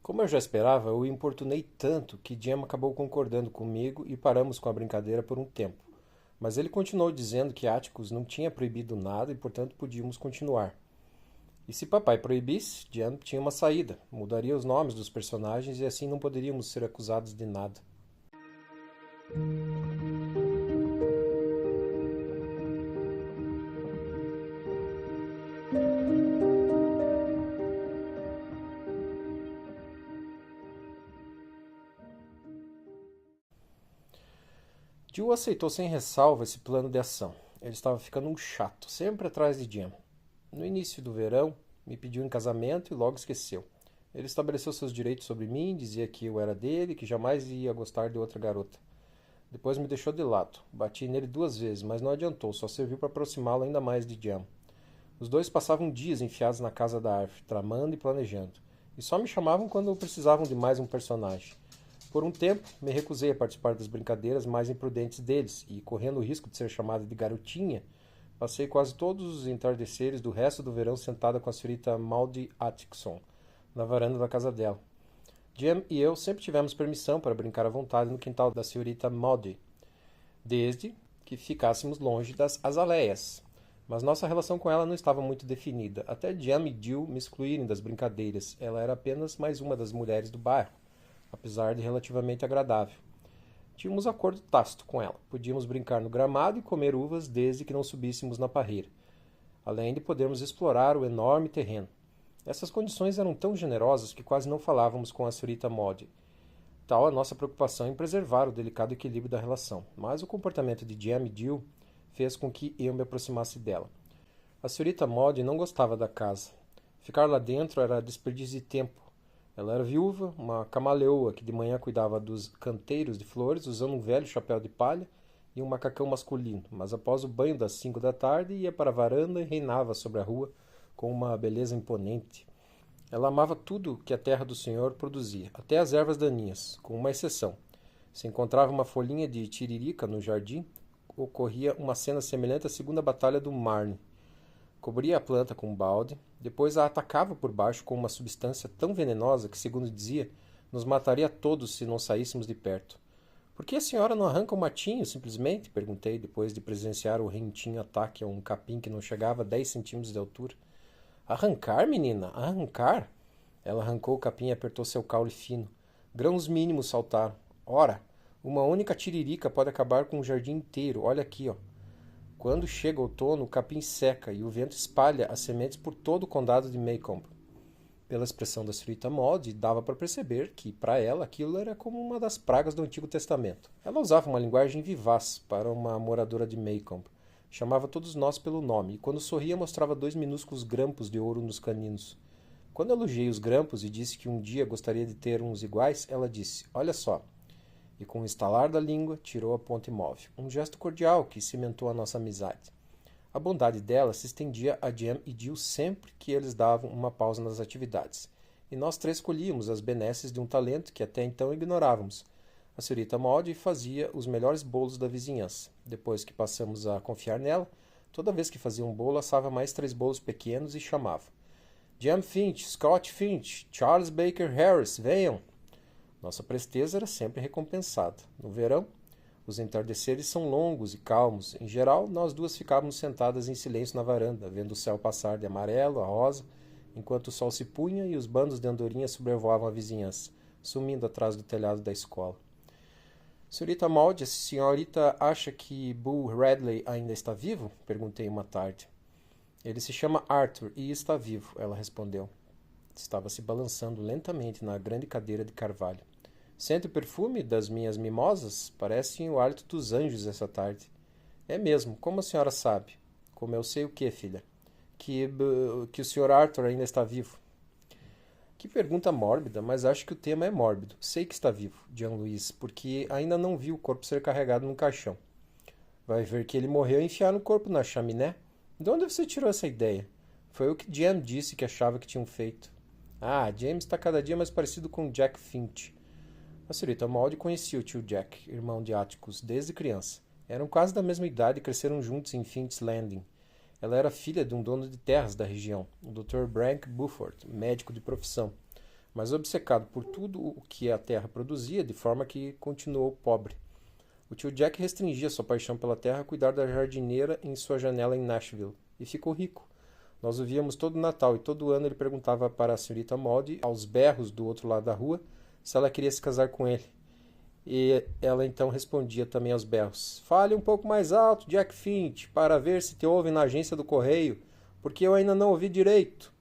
Como eu já esperava, eu o importunei tanto que Jim acabou concordando comigo e paramos com a brincadeira por um tempo. Mas ele continuou dizendo que Atticus não tinha proibido nada e, portanto, podíamos continuar. E se papai proibisse, Jim tinha uma saída, mudaria os nomes dos personagens e assim não poderíamos ser acusados de nada. Jill aceitou sem ressalva esse plano de ação. Ele estava ficando um chato, sempre atrás de Jim. No início do verão, me pediu em casamento e logo esqueceu. Ele estabeleceu seus direitos sobre mim, dizia que eu era dele, que jamais ia gostar de outra garota. Depois me deixou de lado. Bati nele 2 vezes, mas não adiantou, só serviu para aproximá-lo ainda mais de Jam. Os dois passavam dias enfiados na casa da Arf, tramando e planejando. E só me chamavam quando precisavam de mais um personagem. Por um tempo, me recusei a participar das brincadeiras mais imprudentes deles, e, correndo o risco de ser chamada de garotinha, passei quase todos os entardeceres do resto do verão sentada com a senhorita Maudie Atkinson, na varanda da casa dela. Jim e eu sempre tivemos permissão para brincar à vontade no quintal da senhorita Maudie, desde que ficássemos longe das azaleias. Mas nossa relação com ela não estava muito definida, até Jim e Jill me excluírem das brincadeiras. Ela era apenas mais uma das mulheres do bairro, apesar de relativamente agradável. Tínhamos acordo tácito com ela. Podíamos brincar no gramado e comer uvas desde que não subíssemos na parreira, além de podermos explorar o enorme terreno. Essas condições eram tão generosas que quase não falávamos com a senhorita Maudie. Tal a nossa preocupação em preservar o delicado equilíbrio da relação, mas o comportamento de Jim e Jill fez com que eu me aproximasse dela. A senhorita Maudie não gostava da casa. Ficar lá dentro era desperdício de tempo. Ela era viúva, uma camaleoa que de manhã cuidava dos canteiros de flores usando um velho chapéu de palha e um macacão masculino, mas após o banho das 5 da tarde ia para a varanda e reinava sobre a rua com uma beleza imponente. Ela amava tudo que a terra do Senhor produzia, até as ervas daninhas, com uma exceção. Se encontrava uma folhinha de tiririca no jardim, ocorria uma cena semelhante à Segunda Batalha do Marne. Cobria a planta com um balde, depois a atacava por baixo com uma substância tão venenosa que, segundo dizia, nos mataria a todos se não saíssemos de perto. Por que a senhora não arranca o matinho, simplesmente? Perguntei, depois de presenciar o rentinho ataque a um capim que não chegava a 10 centímetros de altura. Arrancar, menina? Arrancar? Ela arrancou o capim e apertou seu caule fino. Grãos mínimos saltaram. Ora, uma única tiririca pode acabar com o jardim inteiro. Olha aqui, ó. Quando chega outono, o capim seca e o vento espalha as sementes por todo o condado de Maycomb. Pela expressão da senhorita Maud, dava para perceber que, para ela, aquilo era como uma das pragas do Antigo Testamento. Ela usava uma linguagem vivaz para uma moradora de Maycomb. Chamava todos nós pelo nome, e quando sorria mostrava 2 minúsculos grampos de ouro nos caninos. Quando elogiei os grampos e disse que um dia gostaria de ter uns iguais, ela disse, olha só. E com um estalar da língua, tirou a ponta imóvel. Um gesto cordial que cimentou a nossa amizade. A bondade dela se estendia a Jim e Jill sempre que eles davam uma pausa nas atividades. E nós três colhíamos as benesses de um talento que até então ignorávamos. A senhorita Maud fazia os melhores bolos da vizinhança. Depois que passamos a confiar nela, toda vez que fazia um bolo, assava mais 3 bolos pequenos e chamava. Jim Finch, Scott Finch, Charles Baker Harris, venham! Nossa presteza era sempre recompensada. No verão, os entardeceres são longos e calmos. Em geral, nós duas ficávamos sentadas em silêncio na varanda, vendo o céu passar de amarelo a rosa, enquanto o sol se punha e os bandos de andorinhas sobrevoavam a vizinhança, sumindo atrás do telhado da escola. Senhorita Maud, a senhorita acha que Bull Radley ainda está vivo? Perguntei uma tarde. Ele se chama Arthur e está vivo, ela respondeu. Estava se balançando lentamente na grande cadeira de carvalho. Sente o perfume das minhas mimosas? Parecem o hálito dos anjos essa tarde. É mesmo, como a senhora sabe? Como eu sei o quê, filha? Que o Sr. Arthur ainda está vivo. Que pergunta mórbida, mas acho que o tema é mórbido. Sei que está vivo, Jean-Louis, porque ainda não vi o corpo ser carregado num caixão. Vai ver que ele morreu e enfiaram o corpo na chaminé? De onde você tirou essa ideia? Foi o que James disse que achava que tinham feito. Ah, James está cada dia mais parecido com Jack Finch. A senhorita Maud conhecia o tio Jack, irmão de Atticus, desde criança. Eram quase da mesma idade e cresceram juntos em Finch's Landing. Ela era filha de um dono de terras da região, o Dr. Brank Buford, médico de profissão. mas obcecado por tudo o que a terra produzia, de forma que continuou pobre. O tio Jack restringia sua paixão pela terra a cuidar da jardineira em sua janela em Nashville, e ficou rico. Nós o víamos todo Natal e todo ano ele perguntava para a senhorita Maud, aos berros do outro lado da rua, se ela queria se casar com ele. E ela então respondia também aos berros: Fale um pouco mais alto, Jack Finch, para ver se te ouvem na agência do correio, porque eu ainda não ouvi direito.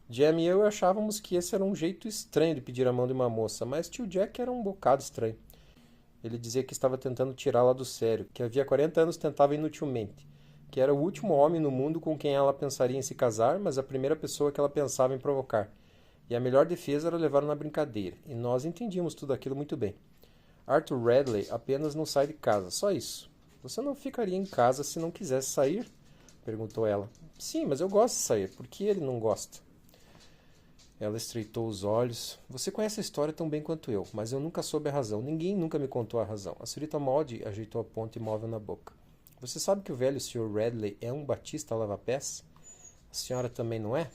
Jem e eu achávamos que esse era um jeito estranho de pedir a mão de uma moça, mas tio Jack era um bocado estranho. Ele dizia que estava tentando tirá-la do sério, que havia 40 anos tentava inutilmente, que era o último homem no mundo com quem ela pensaria em se casar, mas a primeira pessoa que ela pensava em provocar. E a melhor defesa era levá-lo na brincadeira, e nós entendíamos tudo aquilo muito bem. Arthur Radley apenas não sai de casa, só isso. Você não ficaria em casa se não quisesse sair? Perguntou ela. Sim, mas eu gosto de sair. Por que ele não gosta? Ela estreitou os olhos. Você conhece a história tão bem quanto eu, mas eu nunca soube a razão. Ninguém nunca me contou a razão. A senhorita Maud ajeitou a ponta imóvel na boca. Você sabe que o velho Sr. Radley é um batista lava-pés? A senhora também não é?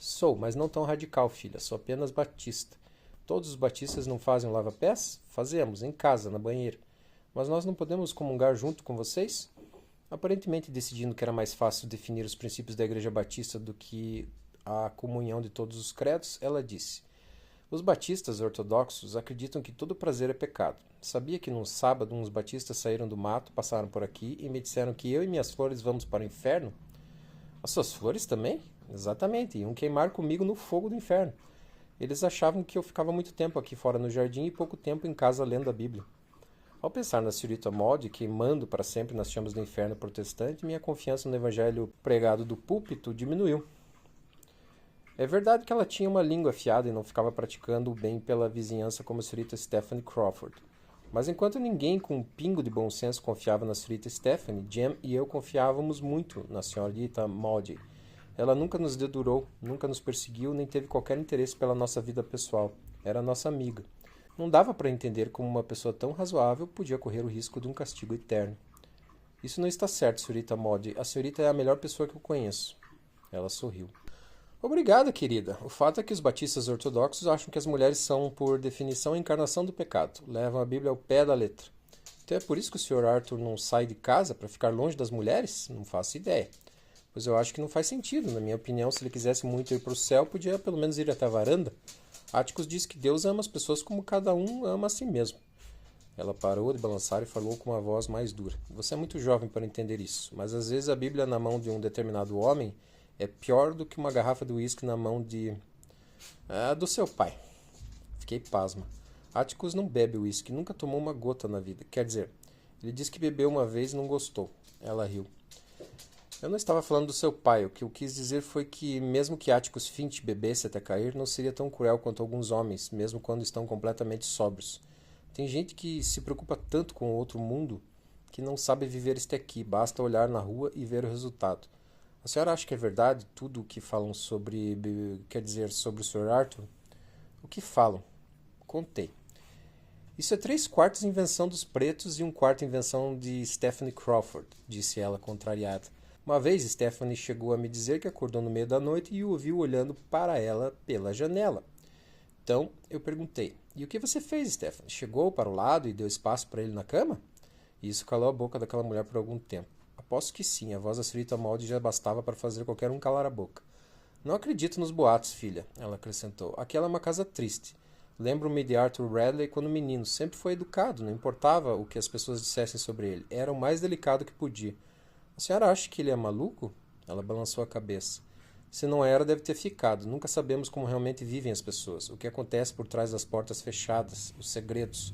Sou, mas não tão radical, filha. Sou apenas batista. Todos os batistas não fazem lava-pés? Fazemos, em casa, na banheira. Mas nós não podemos comungar junto com vocês? Aparentemente decidindo que era mais fácil definir os princípios da Igreja Batista do que a comunhão de todos os credos, ela disse: Os batistas ortodoxos acreditam que todo prazer é pecado. Sabia que num sábado uns batistas saíram do mato, passaram por aqui e me disseram que eu e minhas flores vamos para o inferno? As suas flores também? Exatamente, iam queimar comigo no fogo do inferno. Eles achavam que eu ficava muito tempo aqui fora no jardim e pouco tempo em casa lendo a Bíblia. Ao pensar na senhorita Maud, queimando para sempre nas chamas do inferno protestante, minha confiança no evangelho pregado do púlpito diminuiu. É verdade que ela tinha uma língua afiada e não ficava praticando o bem pela vizinhança como a senhorita Stephanie Crawford. Mas enquanto ninguém com um pingo de bom senso confiava na senhorita Stephanie, Jem e eu confiávamos muito na senhorita Maud. Ela nunca nos dedurou, nunca nos perseguiu, nem teve qualquer interesse pela nossa vida pessoal. Era nossa amiga. Não dava para entender como uma pessoa tão razoável podia correr o risco de um castigo eterno. Isso não está certo, senhorita Maud. A senhorita é a melhor pessoa que eu conheço. Ela sorriu. Obrigada, querida. O fato é que os batistas ortodoxos acham que as mulheres são, por definição, a encarnação do pecado. Levam a Bíblia ao pé da letra. Então é por isso que o Sr. Arthur não sai de casa para ficar longe das mulheres? Não faço ideia. Pois eu acho que não faz sentido. Na minha opinião, se ele quisesse muito ir para o céu, podia pelo menos ir até a varanda. Áticos diz que Deus ama as pessoas como cada um ama a si mesmo. Ela parou de balançar e falou com uma voz mais dura. Você é muito jovem para entender isso, mas às vezes a Bíblia na mão de um determinado homem é pior do que uma garrafa de uísque na mão do seu pai. Fiquei pasma. Atticus não bebe uísque, nunca tomou uma gota na vida. Quer dizer, ele disse que bebeu uma vez e não gostou. Ela riu. Eu não estava falando do seu pai. O que eu quis dizer foi que, mesmo que Atticus Finch bebesse até cair, não seria tão cruel quanto alguns homens, mesmo quando estão completamente sóbrios. Tem gente que se preocupa tanto com o outro mundo que não sabe viver este aqui. Basta olhar na rua e ver o resultado. A senhora acha que é verdade tudo o que falam sobre... quer dizer, sobre o Sr. Arthur? O que falam? Contei. Isso é 3/4 invenção dos pretos e 1/4 invenção de Stephanie Crawford, disse ela, contrariada. Uma vez Stephanie chegou a me dizer que acordou no meio da noite e o ouviu olhando para ela pela janela. Então eu perguntei: E o que você fez, Stephanie? Chegou para o lado e deu espaço para ele na cama? E isso calou a boca daquela mulher por algum tempo. Aposto que sim, a voz da senhorita Maud já bastava para fazer qualquer um calar a boca. Não acredito nos boatos, filha, ela acrescentou. Aquela é uma casa triste. Lembro-me de Arthur Radley quando menino. Sempre foi educado, não importava o que as pessoas dissessem sobre ele. Era o mais delicado que podia. A senhora acha que ele é maluco? Ela balançou a cabeça. Se não era, deve ter ficado. Nunca sabemos como realmente vivem as pessoas. O que acontece por trás das portas fechadas. Os segredos.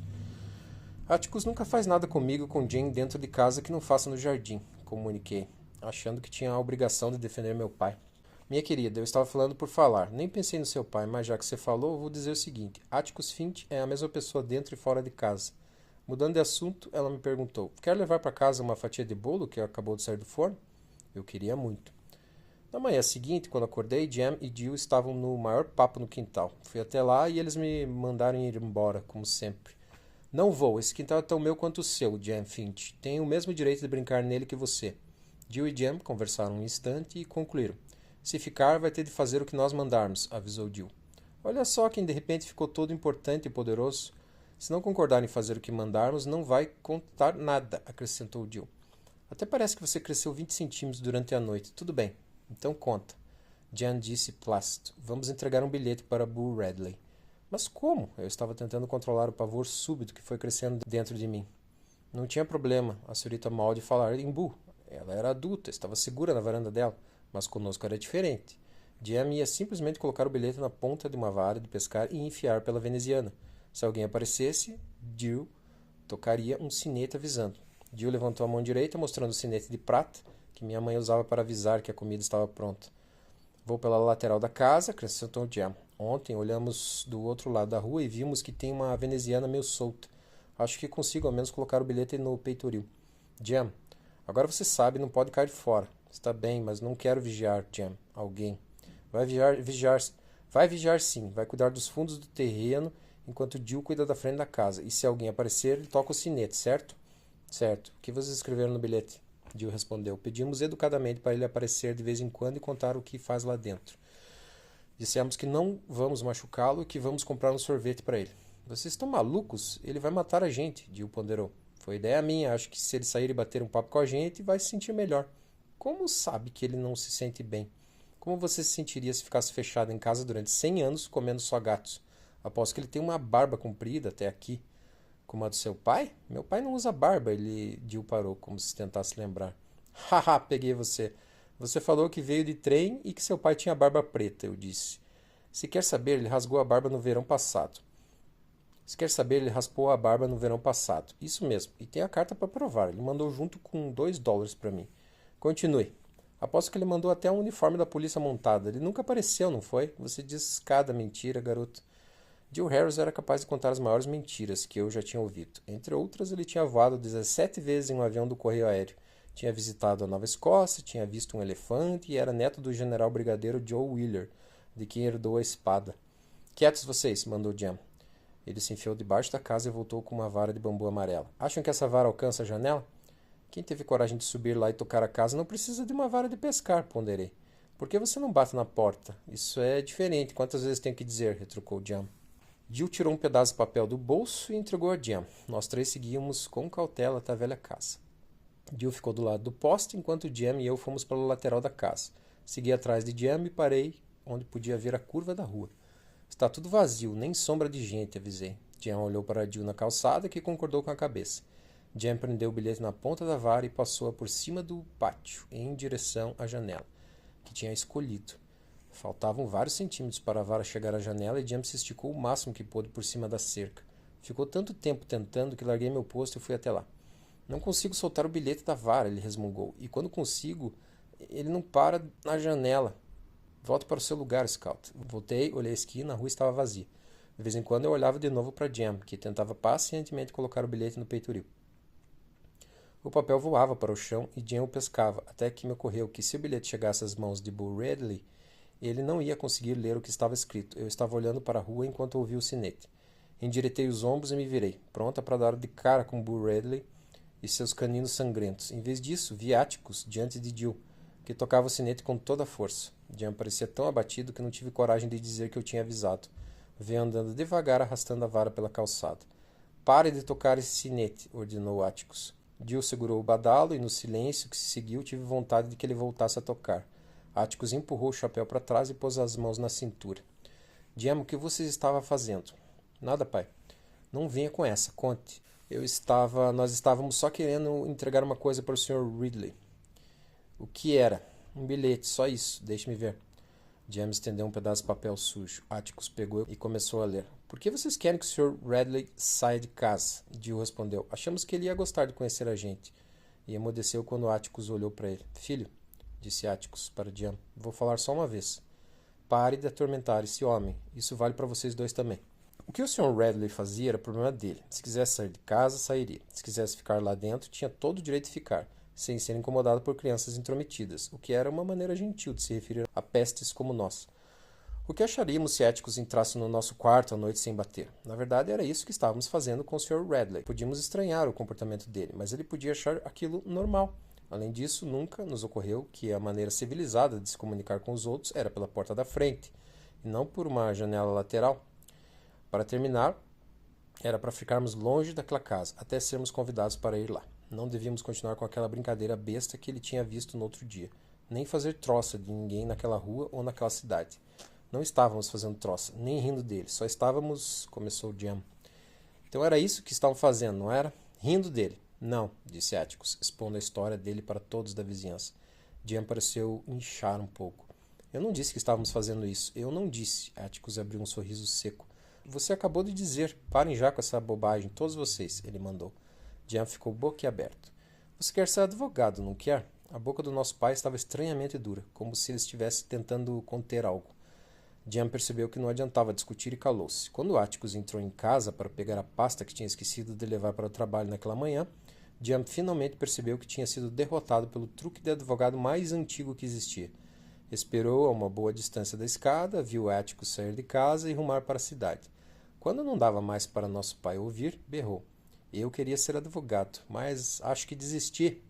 Atticus nunca faz nada comigo com Jane dentro de casa que não faça no jardim, comuniquei, achando que tinha a obrigação de defender meu pai. Minha querida, eu estava falando por falar. Nem pensei no seu pai, mas já que você falou, vou dizer o seguinte. Atticus Finch é a mesma pessoa dentro e fora de casa. Mudando de assunto, ela me perguntou: Quer levar para casa uma fatia de bolo que acabou de sair do forno? Eu queria muito. Na manhã seguinte, quando acordei, Jem e Jill estavam no maior papo no quintal. Fui até lá e eles me mandaram ir embora, como sempre. Não vou, esse quintal é tão meu quanto o seu, Jem Finch. Tenho o mesmo direito de brincar nele que você. Jill e Jem conversaram um instante e concluíram. Se ficar, vai ter de fazer o que nós mandarmos, avisou Jill. Olha só quem de repente ficou todo importante e poderoso. Se não concordar em fazer o que mandarmos, não vai contar nada, acrescentou Jill. Até parece que você cresceu 20 centímetros durante a noite. Tudo bem, então conta. Jan disse plácido. Vamos entregar um bilhete para Boo Radley. Mas como? Eu estava tentando controlar o pavor súbito que foi crescendo dentro de mim. Não tinha problema, a senhorita Maud falar em Boo. Ela era adulta, estava segura na varanda dela, mas conosco era diferente. Jan ia simplesmente colocar o bilhete na ponta de uma vara de pescar e enfiar pela veneziana. Se alguém aparecesse, Jill tocaria um sinete avisando. Jill levantou a mão direita, mostrando o sinete de prata que minha mãe usava para avisar que a comida estava pronta. Vou pela lateral da casa, acrescentou Jan. Ontem olhamos do outro lado da rua e vimos que tem uma veneziana meio solta. Acho que consigo ao menos colocar o bilhete no peitoril. Jan, agora você sabe, não pode cair fora. Está bem, mas não quero vigiar, Jan. Alguém. Vai vigiar sim. Vai cuidar dos fundos do terreno enquanto Jill cuida da frente da casa. E se alguém aparecer, ele toca o sinete, certo? Certo. O que vocês escreveram no bilhete? Jill respondeu. Pedimos educadamente para ele aparecer de vez em quando e contar o que faz lá dentro. Dissemos que não vamos machucá-lo e que vamos comprar um sorvete para ele. Vocês estão malucos? Ele vai matar a gente, Jill ponderou. Foi ideia minha. Acho que se ele sair e bater um papo com a gente, vai se sentir melhor. Como sabe que ele não se sente bem? Como você se sentiria se ficasse fechado em casa durante 100 anos comendo só gatos? Aposto que ele tem uma barba comprida até aqui. Como a do seu pai? Meu pai não usa barba, Jill parou, como se tentasse lembrar. Haha, peguei você. Você falou que veio de trem e que seu pai tinha barba preta, eu disse. Se quer saber, ele rasgou a barba no verão passado. Se quer saber, ele raspou a barba no verão passado. Isso mesmo, e tem a carta para provar. Ele mandou junto com $2 para mim. Continue. Aposto que ele mandou até um uniforme da polícia montada. Ele nunca apareceu, não foi? Você diz cada mentira, garoto. Jill Harris era capaz de contar as maiores mentiras que eu já tinha ouvido. Entre outras, ele tinha voado 17 vezes em um avião do correio aéreo. Tinha visitado a Nova Escócia, tinha visto um elefante e era neto do general brigadeiro Joe Wheeler, de quem herdou a espada. Quietos vocês, mandou Jan. Ele se enfiou debaixo da casa e voltou com uma vara de bambu amarela. Acham que essa vara alcança a janela? Quem teve coragem de subir lá e tocar a casa não precisa de uma vara de pescar, ponderei. Por que você não bate na porta? Isso é diferente. Quantas vezes tenho que dizer? Retrucou Jan. Jill tirou um pedaço de papel do bolso e entregou a Jan. Nós três seguíamos com cautela até a velha casa. Jill ficou do lado do poste, enquanto Jan e eu fomos para a lateral da casa. Segui atrás de Jan e parei onde podia ver a curva da rua. Está tudo vazio, nem sombra de gente, avisei. Jan olhou para Jill na calçada, que concordou com a cabeça. Jan prendeu o bilhete na ponta da vara e passou-a por cima do pátio, em direção à janela, que tinha escolhido. Faltavam vários centímetros para a vara chegar à janela e Jan se esticou o máximo que pôde por cima da cerca. Ficou tanto tempo tentando que larguei meu posto e fui até lá. Não consigo soltar o bilhete da vara, ele resmungou. E quando consigo, ele não para na janela. Volte para o seu lugar, Scout. Voltei, olhei a esquina, a rua estava vazia. De vez em quando eu olhava de novo para Jan, que tentava pacientemente colocar o bilhete no peitoril. O papel voava para o chão e Jan o pescava, até que me ocorreu que se o bilhete chegasse às mãos de Boo Radley, ele não ia conseguir ler o que estava escrito. Eu estava olhando para a rua enquanto ouvi o sinete. Endireitei os ombros e me virei, pronta para dar de cara com Boo Radley e seus caninos sangrentos. Em vez disso, vi Atticus diante de Jill, que tocava o sinete com toda a força. Jan parecia tão abatido que não tive coragem de dizer que eu tinha avisado. Veio andando devagar, arrastando a vara pela calçada. Pare de tocar esse sinete, ordenou Atticus. Jill segurou o badalo e, no silêncio que se seguiu, tive vontade de que ele voltasse a tocar. Atticus empurrou o chapéu para trás e pôs as mãos na cintura. Jan, o que você estava fazendo? Nada, pai. Não venha com essa, conte. Nós estávamos só querendo entregar uma coisa para o Sr. Ridley. O que era? Um bilhete, só isso. Deixe-me ver. Jan estendeu um pedaço de papel sujo. Atticus pegou e começou a ler. Por que vocês querem que o Sr. Radley saia de casa? Jill respondeu. Achamos que ele ia gostar de conhecer a gente. E emudeceu quando Atticus olhou para ele. Filho, disse Atticus para Jan, vou falar só uma vez. Pare de atormentar esse homem. Isso vale para vocês dois também. O que o Sr. Radley fazia era problema dele. Se quisesse sair de casa, sairia. Se quisesse ficar lá dentro, tinha todo o direito de ficar, sem ser incomodado por crianças intrometidas, o que era uma maneira gentil de se referir a pestes como nós. O que acharíamos se Atticus entrasse no nosso quarto à noite sem bater? Na verdade, era isso que estávamos fazendo com o Sr. Radley. Podíamos estranhar o comportamento dele, mas ele podia achar aquilo normal. Além disso, nunca nos ocorreu que a maneira civilizada de se comunicar com os outros era pela porta da frente. e não por uma janela lateral. Para terminar, era para ficarmos longe daquela casa, até sermos convidados para ir lá. Não devíamos continuar com aquela brincadeira besta que ele tinha visto no outro dia, nem fazer troça de ninguém naquela rua ou naquela cidade. Não estávamos fazendo troça, nem rindo dele, só estávamos... Começou Jam. Então era isso que estavam fazendo, não era? Rindo dele. Não, disse Atticus, expondo a história dele para todos da vizinhança. Jam pareceu inchar um pouco. Eu não disse que estávamos fazendo isso. Eu não disse. Atticus abriu um sorriso seco. Você acabou de dizer. Parem já com essa bobagem, todos vocês, ele mandou. Jam ficou boquiaberto. Você quer ser advogado, não quer? A boca do nosso pai estava estranhamente dura, como se ele estivesse tentando conter algo. Jam percebeu que não adiantava discutir e calou-se. Quando Atticus entrou em casa para pegar a pasta que tinha esquecido de levar para o trabalho naquela manhã, Jam finalmente percebeu que tinha sido derrotado pelo truque de advogado mais antigo que existia. Esperou a uma boa distância da escada, viu Atticus sair de casa e rumar para a cidade. Quando não dava mais para nosso pai ouvir, berrou. Eu queria ser advogado, mas acho que desisti.